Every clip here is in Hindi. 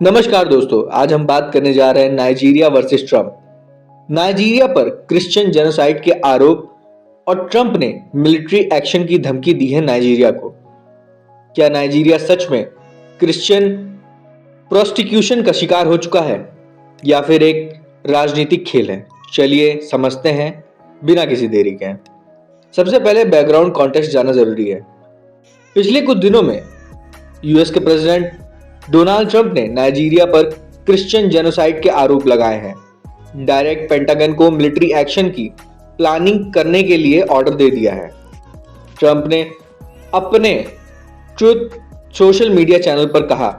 नमस्कार दोस्तों, आज हम बात करने जा रहे हैं नाइजीरिया वर्सेस ट्रंप। नाइजीरिया पर क्रिश्चियन जेनोसाइड के आरोप और ट्रंप ने मिलिट्री एक्शन की धमकी दी है नाइजीरिया को। क्या नाइजीरिया सच में क्रिश्चियन प्रोस्टिक्यूशन का शिकार हो चुका है या फिर एक राजनीतिक खेल है? चलिए समझते हैं बिना किसी देरी के। सबसे पहले बैकग्राउंड कॉन्टेक्स्ट जानना जरूरी है। पिछले कुछ दिनों में यूएस के प्रेसिडेंट डोनाल्ड ट्रंप ने नाइजीरिया पर क्रिश्चियन जेनोसाइड के आरोप लगाए हैं। डायरेक्ट पेंटागन को मिलिट्री एक्शन की प्लानिंग करने के लिए ऑर्डर दे दिया है। ट्रंप ने अपने ट्रुथ सोशल मीडिया चैनल पर कहा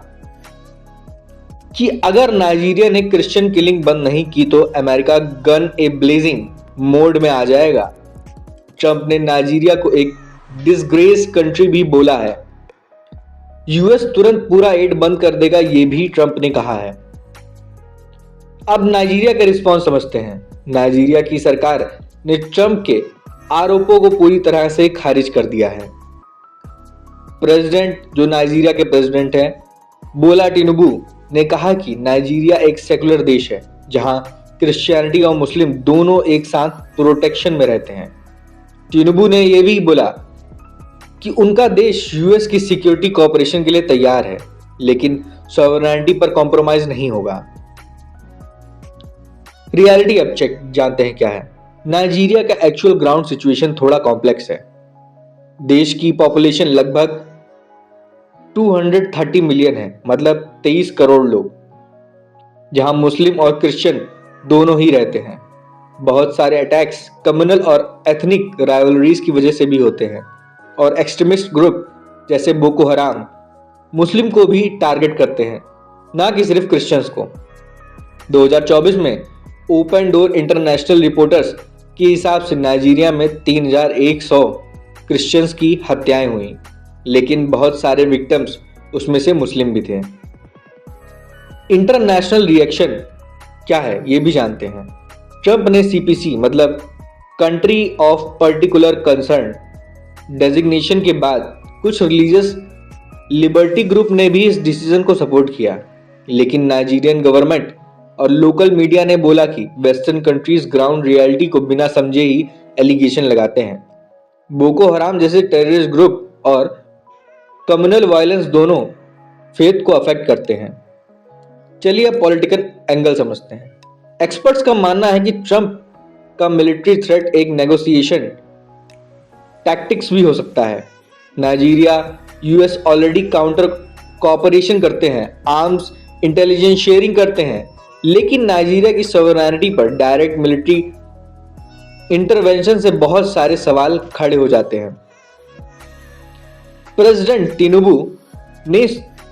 कि अगर नाइजीरिया ने क्रिश्चियन किलिंग बंद नहीं की तो अमेरिका गन ए ब्लेजिंग मोड में आ जाएगा। ट्रंप ने नाइजीरिया को एक डिसग्रेस कंट्री भी बोला है। यूएस तुरंत पूरा एड बंद कर देगा, यह भी ट्रंप ने कहा है। अब नाइजीरिया का रिस्पॉन्स समझते हैं। नाइजीरिया की सरकार ने ट्रंप के आरोपों को पूरी तरह से खारिज कर दिया है। प्रेसिडेंट जो नाइजीरिया के प्रेसिडेंट हैं, बोला टिनुबू ने कहा कि नाइजीरिया एक सेकुलर देश है जहां क्रिश्चियनिटी और मुस्लिम दोनों एक साथ प्रोटेक्शन में रहते हैं। टिनुबू ने यह भी बोला कि उनका देश यूएस की सिक्योरिटी कोऑपरेशन के लिए तैयार है, लेकिन सॉवरेनिटी पर कॉम्प्रोमाइज नहीं होगा। रियलिटी अब चेक जानते हैं क्या है। नाइजीरिया का एक्चुअल ग्राउंड सिचुएशन थोड़ा कॉम्प्लेक्स है। देश की पॉपुलेशन लगभग 230 मिलियन है, मतलब 23 करोड़ लोग, जहां मुस्लिम और क्रिश्चियन दोनों ही रहते हैं। बहुत सारे अटैक्स कम्युनल और एथनिक राइवलरीज की वजह से भी होते हैं और एक्सट्रीमिस्ट ग्रुप जैसे बोको हराम मुस्लिम को भी टारगेट करते हैं, ना कि सिर्फ क्रिश्चियंस को। 2024 में ओपन डोर इंटरनेशनल रिपोर्टर्स के हिसाब से नाइजीरिया में 3100 क्रिश्चियंस की हत्याएं हुई, लेकिन बहुत सारे विक्टिम्स उसमें से मुस्लिम भी थे। इंटरनेशनल रिएक्शन क्या है ये भी जानते हैं। ट्रंप ने सीपीसी मतलब country of particular concern designation के बाद कुछ रिलीजियस लिबर्टी ग्रुप ने भी इस डिसीजन को सपोर्ट किया, लेकिन नाइजीरियन गवर्नमेंट और लोकल मीडिया ने बोला कि वेस्टर्न कंट्रीज ग्राउंड रियलिटी को बिना समझे ही एलिगेशन लगाते हैं। बोको हराम जैसे टेररिस्ट ग्रुप और कम्युनल वायलेंस दोनों फेथ को अफेक्ट करते हैं। चलिए अब पॉलिटिकल एंगल समझते हैं। एक्सपर्ट्स का मानना है कि ट्रंप का मिलिट्री थ्रेट एक नेगोशिएशन टैक्टिक्स भी हो सकता है। Nigeria US already counter cooperation करते हैं, आर्म्स इंटेलिजेंस शेयरिंग करते हैं, लेकिन नाइजीरिया की सॉवरेनिटी पर डायरेक्ट मिलिट्री इंटरवेंशन से बहुत सारे सवाल खड़े हो जाते हैं। प्रेसिडेंट टिनुबू ने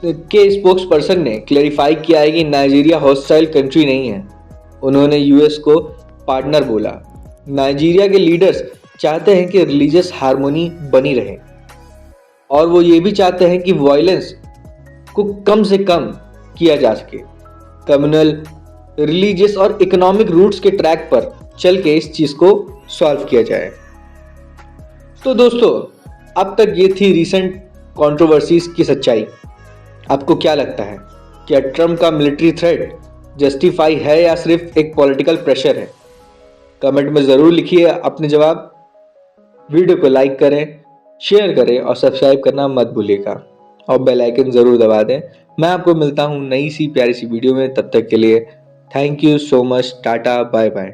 के स्पोक्स पर्सन ने क्लैरिफाई किया है कि नाइजीरिया हॉस्टाइल कंट्री नहीं है। उन्होंने यूएस को पार्टनर बोला। नाइजीरिया के लीडर्स चाहते हैं कि रिलीजियस हार्मोनी बनी रहे और वो ये भी चाहते हैं कि वायलेंस को कम से कम किया जा सके। कम्युनल, रिलीजियस और इकोनॉमिक रूट्स के ट्रैक पर चल के इस चीज को सॉल्व किया जाए। तो दोस्तों, अब तक ये थी रिसेंट कंट्रोवर्सीज की सच्चाई। आपको क्या लगता है, क्या ट्रंप का मिलिट्री थ्रेट जस्टिफाई है या सिर्फ एक पॉलिटिकल प्रेशर है? कमेंट में जरूर लिखिए अपने जवाब। वीडियो को लाइक करें, शेयर करें और सब्सक्राइब करना मत भूलिएगा और बेल आइकन जरूर दबा दें। मैं आपको मिलता हूं नई सी प्यारी सी वीडियो में। तब तक के लिए thank you so much. Tata, bye bye.